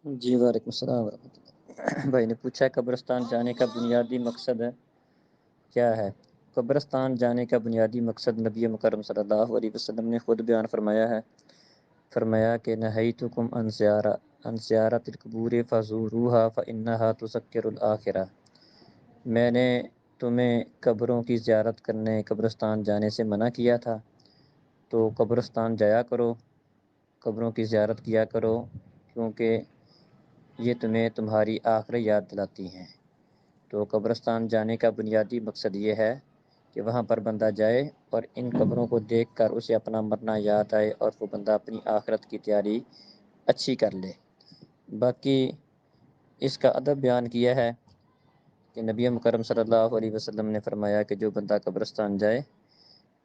جی وعلیکم السلام ورحمۃ اللہ۔ بھائی نے پوچھا قبرستان جانے کا بنیادی مقصد کیا ہے؟ قبرستان جانے کا بنیادی مقصد نبی مکرم صلی اللہ علیہ وسلم نے خود بیان فرمایا ہے۔ فرمایا کہ نہیتکم عن زیارت القبور فزوروها فانها تذکر الآخرہ، میں نے تمہیں قبروں کی زیارت کرنے، قبرستان جانے سے منع کیا تھا، تو قبرستان جایا کرو، قبروں کی زیارت کیا کرو، کیونکہ یہ تمہیں تمہاری آخرت یاد دلاتی ہیں۔ تو قبرستان جانے کا بنیادی مقصد یہ ہے کہ وہاں پر بندہ جائے اور ان قبروں کو دیکھ کر اسے اپنا مرنا یاد آئے اور وہ بندہ اپنی آخرت کی تیاری اچھی کر لے۔ باقی اس کا ادب بیان کیا ہے کہ نبی مکرم صلی اللہ علیہ وسلم نے فرمایا کہ جو بندہ قبرستان جائے،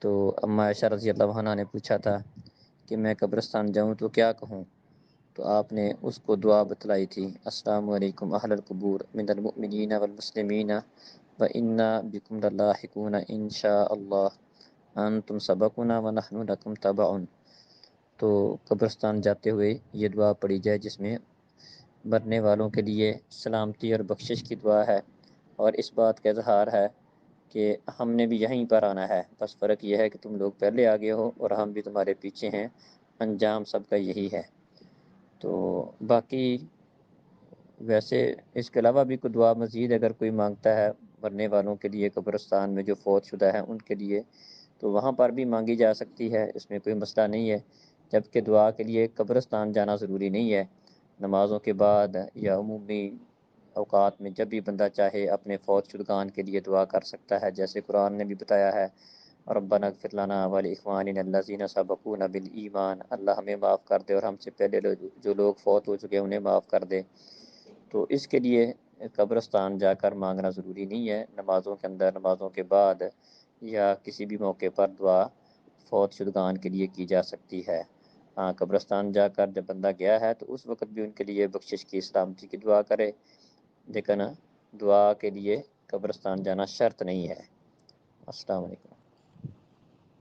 تو اما عائشہ رضی اللہ عنہا نے پوچھا تھا کہ میں قبرستان جاؤں تو کیا کہوں، تو آپ نے اس کو دعا بتلائی تھی، السلام علیکم اہل القبور من المؤمنین والمسلمین وإنا بکم للاحقون ان شاء اللہ انتم سبقنا ونحن لکم تبع۔ تو قبرستان جاتے ہوئے یہ دعا پڑھی جائے، جس میں مرنے والوں کے لیے سلامتی اور بخشش کی دعا ہے، اور اس بات کا اظہار ہے کہ ہم نے بھی یہیں پر آنا ہے، بس فرق یہ ہے کہ تم لوگ پہلے آگے ہو اور ہم بھی تمہارے پیچھے ہیں، انجام سب کا یہی ہے۔ تو باقی ویسے اس کے علاوہ بھی کوئی دعا مزید اگر کوئی مانگتا ہے مرنے والوں کے لیے، قبرستان میں جو فوت شدہ ہیں ان کے لیے، تو وہاں پر بھی مانگی جا سکتی ہے، اس میں کوئی مسئلہ نہیں ہے۔ جبکہ دعا کے لیے قبرستان جانا ضروری نہیں ہے، نمازوں کے بعد یا عمومی اوقات میں جب بھی بندہ چاہے اپنے فوت شدگان کے لیے دعا کر سکتا ہے، جیسے قرآن نے بھی بتایا ہے، ربنا اغفر لنا ولاخواننا الذین سبقونا بالایمان، اللہ ہمیں معاف کر دے اور ہم سے پہلے جو لوگ فوت ہو چکے انہیں معاف کر دے۔ تو اس کے لیے قبرستان جا کر مانگنا ضروری نہیں ہے، نمازوں کے اندر، نمازوں کے بعد یا کسی بھی موقع پر دعا فوت شدگان کے لیے کی جا سکتی ہے۔ ہاں، قبرستان جا کر جب بندہ گیا ہے تو اس وقت بھی ان کے لیے بخشش کی، سلامتی کی دعا کرے، لیکن دعا کے لیے قبرستان جانا شرط نہیں ہے۔ السلام علیکم۔